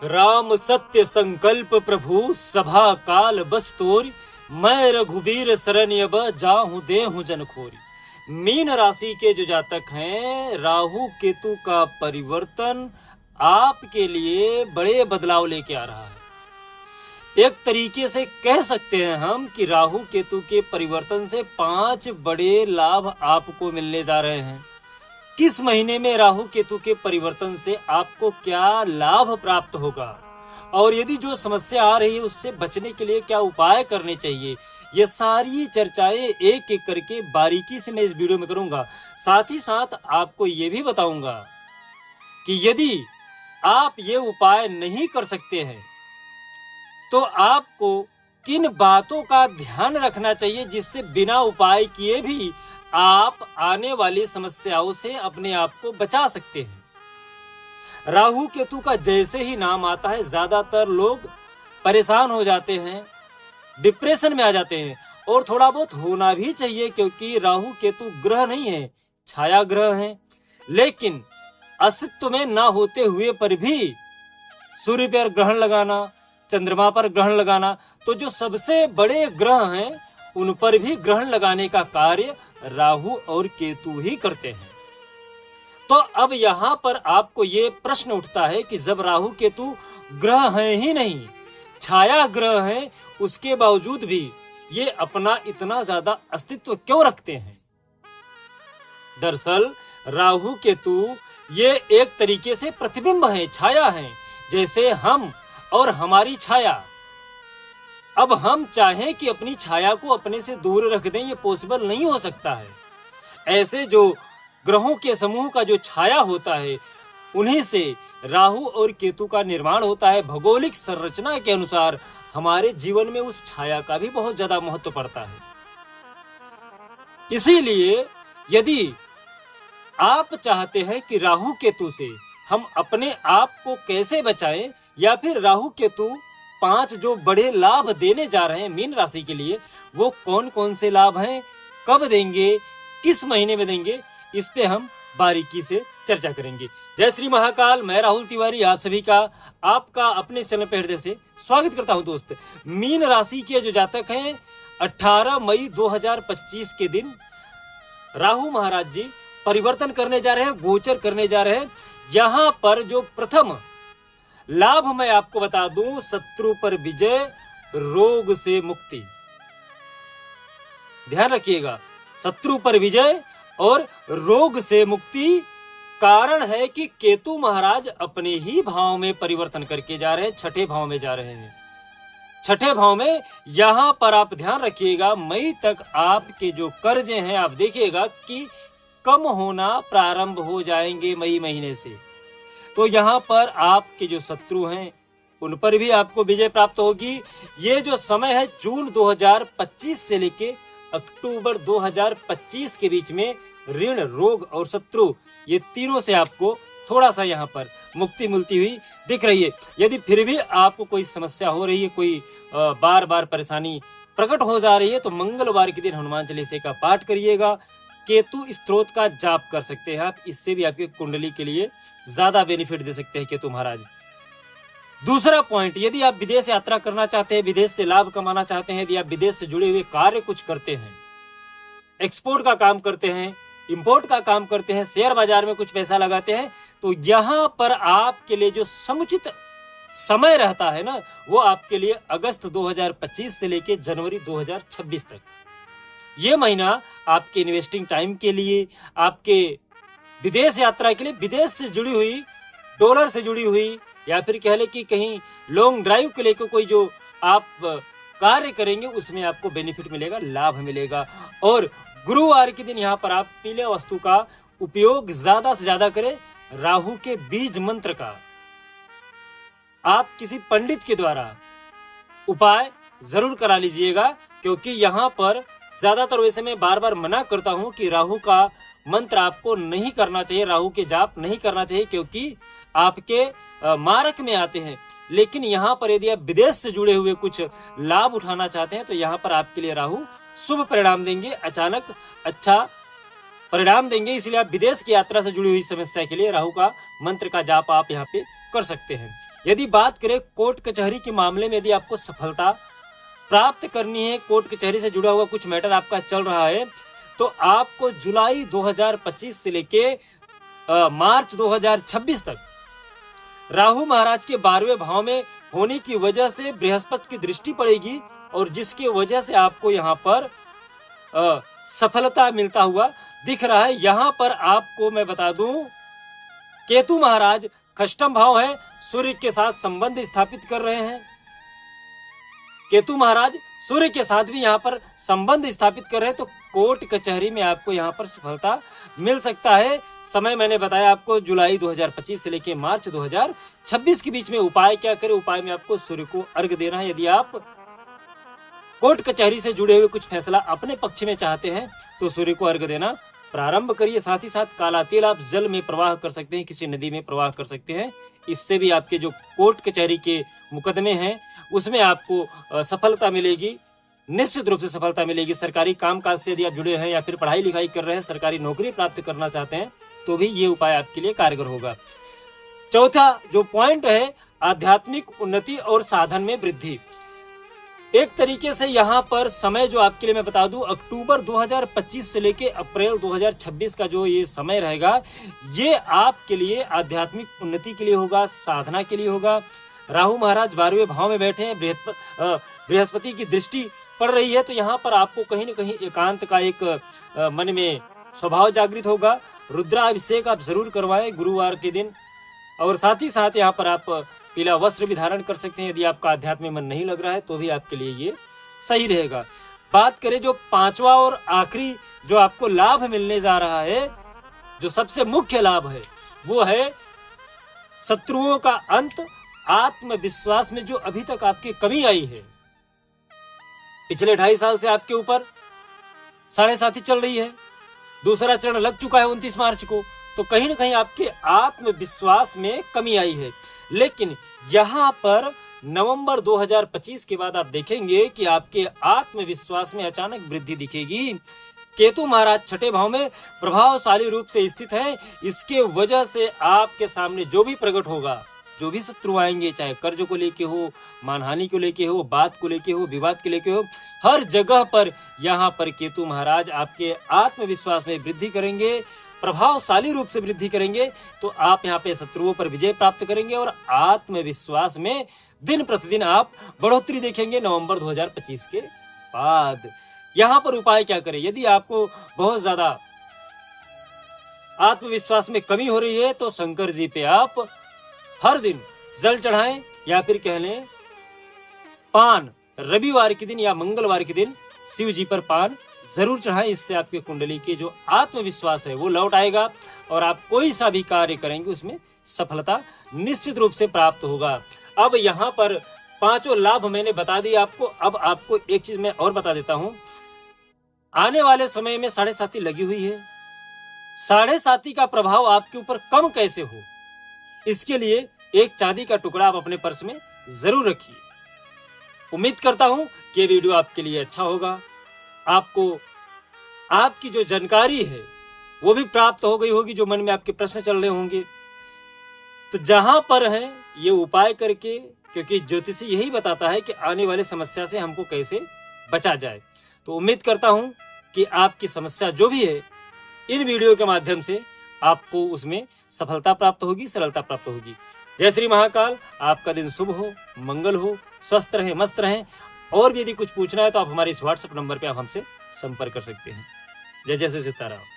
राम सत्य संकल्प प्रभु सभा काल बस तोरी, मैं रघुबीर शरण अब जाहूं देहूं जन खोरी। मीन राशि के जो जातक हैं, राहु केतु का परिवर्तन आपके लिए बड़े बदलाव लेके आ रहा है। एक तरीके से कह सकते हैं हम कि राहु केतु के परिवर्तन से 5 बड़े लाभ आपको मिलने जा रहे हैं। किस महीने में राहु केतु के परिवर्तन से आपको क्या लाभ प्राप्त होगा और यदि जो समस्या आ रही है उससे बचने के लिए क्या उपाय करने चाहिए, ये सारी चर्चाएं एक एक करके बारीकी से मैं इस वीडियो में करूंगा। साथ ही साथ आपको ये भी बताऊंगा कि यदि आप ये उपाय नहीं कर सकते हैं तो आपको किन बातों का ध्यान रखना चाहिए जिससे बिना उपाय किए भी आप आने वाली समस्याओं से अपने आप को बचा सकते हैं। राहु केतु का जैसे ही नाम आता है ज्यादातर लोग परेशान हो जाते हैं, डिप्रेशन में आ जाते हैं और थोड़ा बहुत होना भी चाहिए क्योंकि राहु केतु ग्रह नहीं है, छाया ग्रह है। लेकिन अस्तित्व में ना होते हुए पर भी सूर्य पर ग्रहण लगाना, चंद्रमा पर ग्रहण लगाना, तो जो सबसे बड़े ग्रह हैं उन पर भी ग्रहण लगाने का कार्य राहु और केतु ही करते हैं। तो अब यहां पर आपको ये प्रश्न उठता है कि जब राहु केतु ग्रह हैं ही नहीं, छाया ग्रह हैं, उसके बावजूद भी ये अपना इतना ज्यादा अस्तित्व क्यों रखते हैं? दरअसल राहु केतु ये एक तरीके से प्रतिबिंब है, छाया है, जैसे हम और हमारी छाया। अब हम चाहें कि अपनी छाया को अपने से दूर रख दें, ये पॉसिबल नहीं हो सकता है। ऐसे जो ग्रहों के समूह का जो छाया होता है उन्हीं से राहु और केतु का निर्माण होता है। भौगोलिक संरचना के अनुसार हमारे जीवन में उस छाया का भी बहुत ज्यादा महत्व पड़ता है। इसीलिए यदि आप चाहते हैं कि राहु केतु से हम अपने आप को कैसे बचाएं या फिर राहु केतु 5 जो बड़े लाभ देने जा रहे हैं मीन राशि के लिए, वो कौन कौन से लाभ हैं, कब देंगे, किस महीने में देंगे, इस पे हम बारीकी से चर्चा करेंगे। जय श्री महाकाल, मैं राहुल तिवारी आप सभी का आपका अपने चैनल पे हृदय से स्वागत करता हूं। दोस्त, मीन राशि के जो जातक हैं 18 मई 2025 के दिन राहु महाराज जी परिवर्तन करने जा रहे हैं, गोचर करने जा रहे हैं। यहां पर जो प्रथम लाभ मैं आपको बता दूं, शत्रु पर विजय, रोग से मुक्ति। ध्यान रखिएगा, शत्रु पर विजय और रोग से मुक्ति। कारण है कि केतु महाराज अपने ही भाव में परिवर्तन करके जा रहे हैं, छठे भाव में जा रहे हैं। छठे भाव में यहां पर आप ध्यान रखिएगा, मई तक आपके जो कर्जे हैं आप देखिएगा कि कम होना प्रारंभ हो जाएंगे मई महीने से। तो यहाँ पर आपके जो शत्रु हैं उन पर भी आपको विजय प्राप्त होगी। ये जो समय है जून 2025 से लेके अक्टूबर 2025 के बीच में ऋण, रोग और शत्रु, ये तीनों से आपको थोड़ा सा यहाँ पर मुक्ति मिलती हुई दिख रही है। यदि फिर भी आपको कोई समस्या हो रही है, कोई बार बार परेशानी प्रकट हो जा रही है, तो मंगलवार के दिन हनुमान चालीसा का पाठ करिएगा। केतु स्त्रोत का जाप कर सकते हैं आप, इससे भी आपकी कुंडली के लिए ज्यादा बेनिफिट दे सकते हैं केतु महाराज। दूसरा पॉइंट, यदि आप विदेश यात्रा करना चाहते हैं, विदेश से लाभ कमाना चाहते हैं, यदि आप विदेश से जुड़े हुए कार्य कुछ करते हैं, एक्सपोर्ट का काम करते हैं, इंपोर्ट का काम करते हैं, शेयर बाजार में कुछ पैसा लगाते हैं, तो यहाँ पर आपके लिए जो समुचित समय रहता है ना, वो आपके लिए अगस्त 2025 से लेके जनवरी 2026 तक। ये महीना आपके इन्वेस्टिंग टाइम के लिए, आपके विदेश यात्रा के लिए, विदेश से जुड़ी हुई, डॉलर से जुड़ी हुई, या फिर कह ले कि कहीं लॉन्ग ड्राइव के लिए कोई जो आप कार्य करेंगे उसमें आपको बेनिफिट मिलेगा, लाभ मिलेगा। और गुरुवार के दिन यहाँ पर आप पीले वस्तु का उपयोग ज्यादा से ज्यादा करें। राहु के बीज मंत्र का आप किसी पंडित के द्वारा उपाय जरूर करा लीजिएगा, क्योंकि यहाँ पर ज्यादातर वैसे मैं बार बार मना करता हूं कि राहु का मंत्र आपको नहीं करना चाहिए, राहु के जाप नहीं करना चाहिए, क्योंकि आपके मारक में आते हैं। लेकिन यहाँ पर यदि आप विदेश से जुड़े हुए कुछ लाभ उठाना चाहते हैं तो यहाँ पर आपके लिए राहु शुभ परिणाम देंगे, अचानक अच्छा परिणाम देंगे। इसलिए आप विदेश की यात्रा से जुड़ी हुई समस्या के लिए राहु का मंत्र का जाप आप यहाँ पे कर सकते हैं। यदि बात करें कोर्ट कचहरी के मामले में, यदि आपको सफलता प्राप्त करनी है, कोर्ट कचहरी से जुड़ा हुआ कुछ मैटर आपका चल रहा है, तो आपको जुलाई 2025 से लेके मार्च 2026 तक राहु महाराज के 12वें भाव में होने की वजह से बृहस्पति की दृष्टि पड़ेगी, और जिसकी वजह से आपको यहाँ पर सफलता मिलता हुआ दिख रहा है। यहाँ पर आपको मैं बता दूं, केतु महाराज खष्टम भाव है, सूर्य के साथ संबंध स्थापित कर रहे हैं। केतु महाराज सूर्य के साथ भी यहाँ पर संबंध स्थापित कर रहे हैं, तो कोर्ट कचहरी में आपको यहाँ पर सफलता मिल सकता है। समय मैंने बताया आपको जुलाई 2025 से लेकर मार्च 2026 के बीच में। उपाय क्या करें? उपाय में आपको सूर्य को अर्घ देना है। यदि आप कोर्ट कचहरी से जुड़े हुए कुछ फैसला अपने पक्ष में चाहते हैं तो सूर्य को अर्घ देना प्रारंभ करिए। साथ ही साथ काला तिल आप जल में प्रवाह कर सकते हैं, किसी नदी में प्रवाह कर सकते हैं। इससे भी आपके जो कोर्ट कचहरी के मुकदमे हैं उसमें आपको सफलता मिलेगी, निश्चित रूप से सफलता मिलेगी। सरकारी कामकाज से यदि आप जुड़े हैं या फिर पढ़ाई लिखाई कर रहे हैं, सरकारी नौकरी प्राप्त करना चाहते हैं, तो भी ये उपाय आपके लिए कारगर होगा। चौथा जो पॉइंट है, आध्यात्मिक उन्नति और साधन में वृद्धि। एक तरीके से यहाँ पर समय जो आपके लिए मैं बता दूं, अक्टूबर 2025 से लेके अप्रैल 2026 का जो ये समय रहेगा, ये आपके लिए आध्यात्मिक उन्नति के लिए होगा, साधना के लिए होगा। राहु महाराज 12वें भाव में बैठे हैं, बृहस्पति की दृष्टि पड़ रही है, तो यहाँ पर आपको कहीं न कहीं एकांत का एक मन में स्वभाव जागृत होगा। रुद्राभिषेक आप जरूर करवाएं गुरुवार के दिन, और साथ ही साथ यहाँ पर आप पीला वस्त्र भी धारण कर सकते हैं। यदि आपका आध्यात्म में मन नहीं लग रहा है तो भी आपके लिए ये सही रहेगा। बात करें जो पांचवा और आखिरी जो आपको लाभ मिलने जा रहा है, जो सबसे मुख्य लाभ है, वो है शत्रुओं का अंत। आत्मविश्वास में जो अभी तक आपकी कमी आई है, पिछले 2.5 साल से आपके ऊपर 7.5 चल रही है, दूसरा चरण लग चुका है 29 मार्च को, तो कहीं ना कहीं आपके आत्मविश्वास में कमी आई है। लेकिन यहाँ पर नवंबर 2025 के बाद आप देखेंगे कि आपके आत्मविश्वास में अचानक वृद्धि दिखेगी। केतु महाराज छठे भाव में प्रभावशाली रूप से स्थित हैं, इसके वजह से आपके सामने जो भी प्रकट होगा, जो भी शत्रु आएंगे, चाहे कर्ज को लेके हो, मानहानि को लेके हो, बात को लेके हो, विवाद को लेके हो, हर जगह पर यहाँ पर केतु महाराज आपके आत्मविश्वास में वृद्धि करेंगे, प्रभावशाली रूप से वृद्धि करेंगे। तो आप यहाँ पे शत्रुओं पर विजय प्राप्त करेंगे और आत्मविश्वास में दिन प्रतिदिन आप बढ़ोतरी देखेंगे नवंबर 2025 के बाद। यहाँ पर उपाय क्या करें? यदि आपको बहुत ज्यादा आत्मविश्वास में कमी हो रही है तो शंकर जी पे आप हर दिन जल चढ़ाएं, या फिर कह लें पान रविवार के दिन या मंगलवार के दिन शिव जी पर पान जरूर चढ़ाएं। इससे आपके कुंडली के जो आत्मविश्वास है वो लौट आएगा और आप कोई सा भी कार्य करेंगे उसमें सफलता निश्चित रूप से प्राप्त होगा। अब यहाँ पर पांचों लाभ मैंने बता दिए आपको। अब आपको एक चीज मैं और बता देता हूं, आने वाले समय में 7.5 लगी हुई है। 7.5 का प्रभाव आपके ऊपर कम कैसे हो, इसके लिए एक चांदी का टुकड़ा आप अपने पर्स में जरूर रखिए। उम्मीद करता हूं कि ये वीडियो आपके लिए अच्छा होगा, आपको आपकी जो जानकारी है वो भी प्राप्त हो गई होगी, जो मन में आपके प्रश्न चल रहे होंगे। तो जहां पर है ये उपाय करके, क्योंकि ज्योतिषी यही बताता है कि आने वाली समस्या से हमको कैसे बचा जाए। तो उम्मीद करता हूं कि आपकी समस्या जो भी है, इन वीडियो के माध्यम से आपको उसमें सफलता प्राप्त होगी, सरलता प्राप्त होगी। जय श्री महाकाल। आपका दिन शुभ हो, मंगल हो, स्वस्थ रहें, मस्त रहें। और भी यदि कुछ पूछना है तो आप हमारे इस व्हाट्सएप नंबर पे आप हमसे संपर्क कर सकते हैं। जय जय श्री सीताराम।